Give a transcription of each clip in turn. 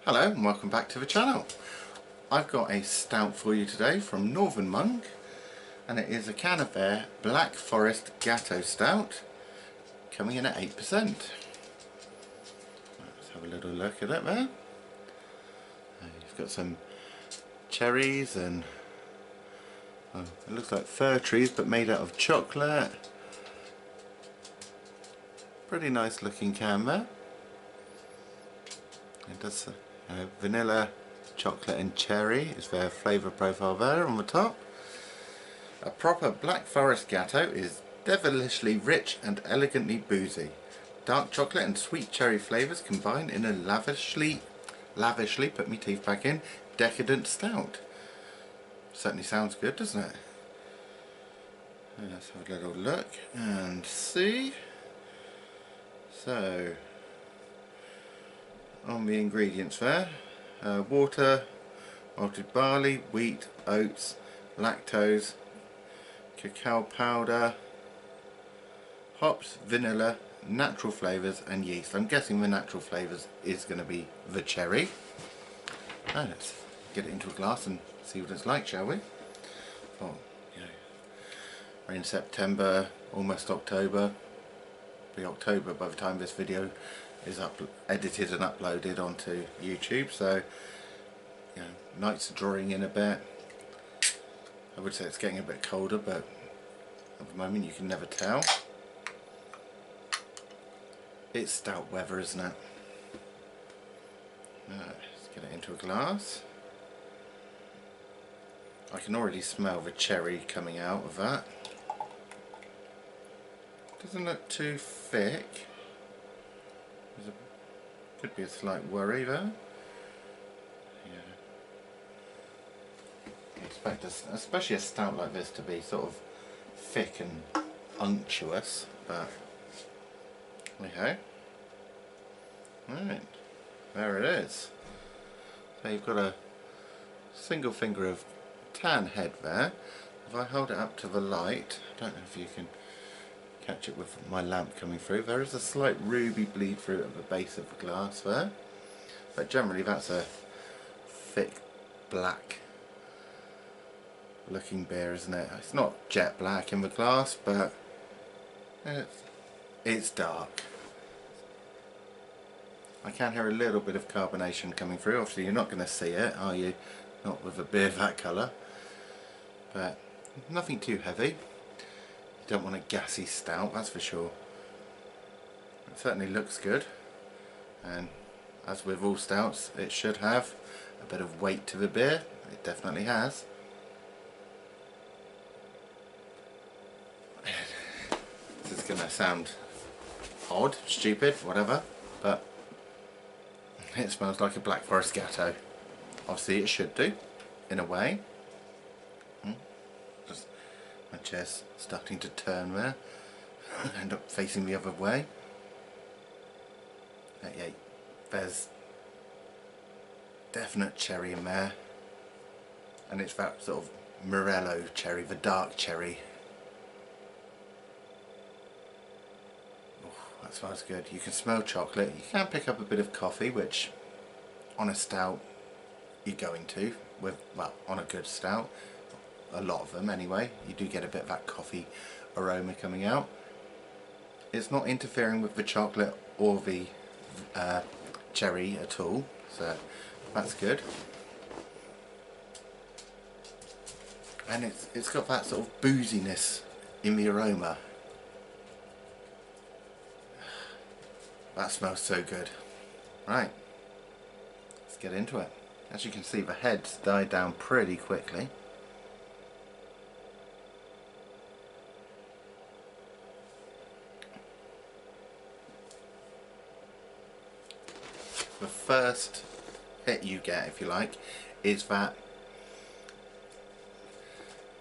Hello and welcome back to the channel. I've got a stout for you today from Northern Monk, and it is a can of their Black Forest Gateau Stout, coming in at 8%. Let's have a little look at it there. You've got some cherries and it looks like fir trees but made out of chocolate. Pretty nice looking can there. It does vanilla, chocolate and cherry is their flavour profile there on the top. A proper Black Forest Gateau is devilishly rich and elegantly boozy. Dark chocolate and sweet cherry flavours combine in a lavishly, put me teeth back in, decadent stout. Certainly sounds good, doesn't it? Let's have a little look and see. So, on the ingredients there, water, malted barley, wheat, oats, lactose, cacao powder, hops, vanilla, natural flavours and yeast. I'm guessing the natural flavours is going to be the cherry. Now let's get it into a glass and see what it's like, shall we? Oh, we're in September, almost October. It'll be October by the time this video is edited and uploaded onto YouTube, so nights are drawing in a bit. I would say it's getting a bit colder, but at the moment you can never tell. It's stout weather, isn't it? Let's get it into a glass. I can already smell the cherry coming out of that. Doesn't look too thick. Could be a slight worry there. You expect especially a stout like this to be sort of thick and unctuous, but there you go. Right, there it is. So you've got a single finger of tan head there. If I hold it up to the light, I don't know if you can catch it with my lamp coming through. There is a slight ruby bleed through at the base of the glass there, but generally that's a thick black looking beer, isn't it? It's not jet black in the glass, but it's dark. I can hear a little bit of carbonation coming through. Obviously you're not going to see it, are you? Not with a beer that colour, but nothing too heavy. You don't want a gassy stout, that's for sure. It certainly looks good, and as with all stouts, it should have a bit of weight to the beer. It definitely has. This is going to sound odd, stupid, whatever, but it smells like a Black Forest Gateau. Obviously it should do, in a way. Just my chair's starting to turn there. End up facing the other way. Yeah, there's definite cherry in there, and it's that sort of morello cherry, the dark cherry. Oh, that smells good. You can smell chocolate. You can pick up a bit of coffee, which on a stout you're going to, well, on a good stout, a lot of them anyway, you do get a bit of that coffee aroma coming out. It's not interfering with the chocolate or the cherry at all, so that's good. And it's got that sort of booziness in the aroma. That smells so good. Right, let's get into it. As you can see, the heads die down pretty quickly. The first hit you get, if you like, is that,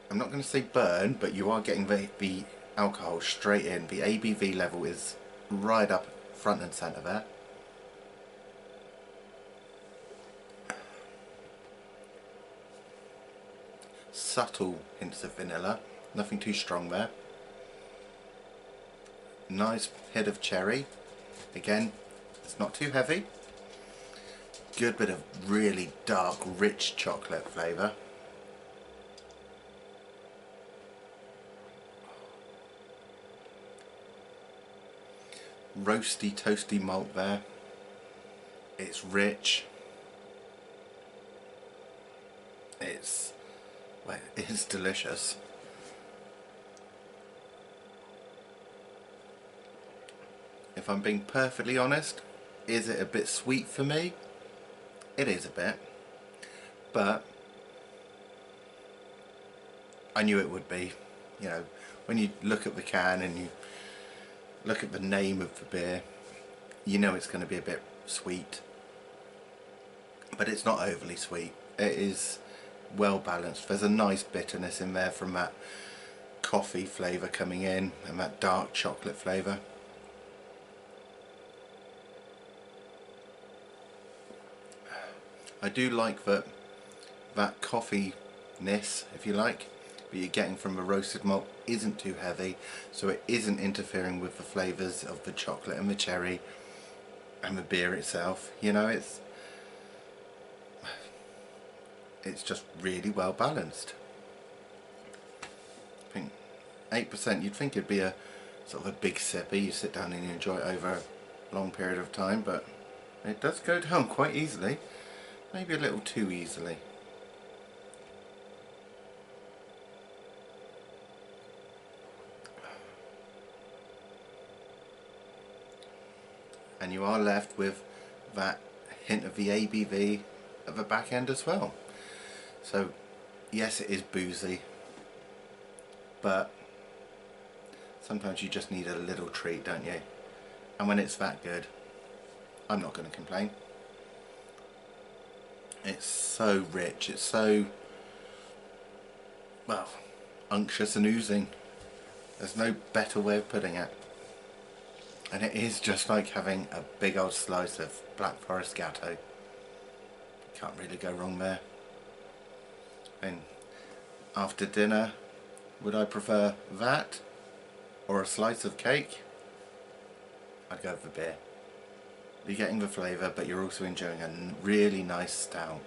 I'm not going to say burn, but you are getting the alcohol straight in. The ABV level is right up front and centre there. Subtle hints of vanilla, nothing too strong there. Nice hit of cherry. Again, it's not too heavy. Good bit of really dark, rich chocolate flavour. Roasty, toasty malt there. It's rich. Well, it's delicious. If I'm being perfectly honest, is it a bit sweet for me? It is a bit, but I knew it would be. You know, when you look at the can and you look at the name of the beer, you know it's going to be a bit sweet, but it's not overly sweet. It is well balanced. There's a nice bitterness in there from that coffee flavour coming in and that dark chocolate flavour. I do like that coffee-ness, if you like, that you're getting from the roasted malt isn't too heavy, so it isn't interfering with the flavours of the chocolate and the cherry and the beer itself. You know, it's just really well balanced. I think 8%, you'd think it'd be a sort of a big sippy, you sit down and you enjoy it over a long period of time, but it does go down quite easily. Maybe a little too easily. And you are left with that hint of the ABV at the back end as well. So yes, it is boozy, but sometimes you just need a little treat, don't you? And when it's that good, I'm not going to complain. It's so rich, it's so, well, unctuous and oozing. There's no better way of putting it. And it is just like having a big old slice of Black Forest Gateau. Can't really go wrong there. And after dinner, would I prefer that or a slice of cake? I'd go for beer. You're getting the flavour, but you're also enjoying a really nice stout.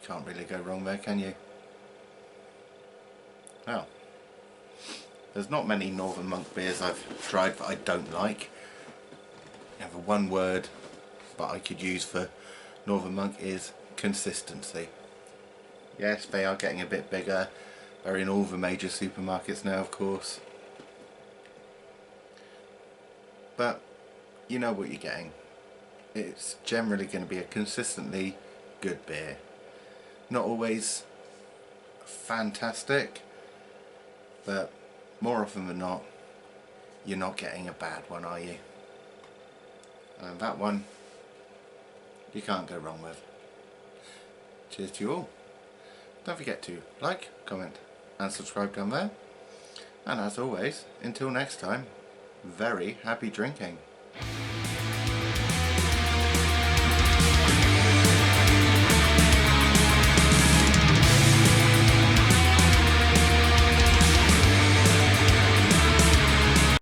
Can't really go wrong there, can you? Well, there's not many Northern Monk beers I've tried that I don't like. You know, the one word that I could use for Northern Monk is consistency. Yes, they are getting a bit bigger. They're in all the major supermarkets now, of course. But you know what you're getting. It's generally going to be a consistently good beer. Not always fantastic, but more often than not, you're not getting a bad one, are you? And that one, you can't go wrong with. Cheers to you all. Don't forget to like, comment and subscribe down there. And as always, until next time, very happy drinking.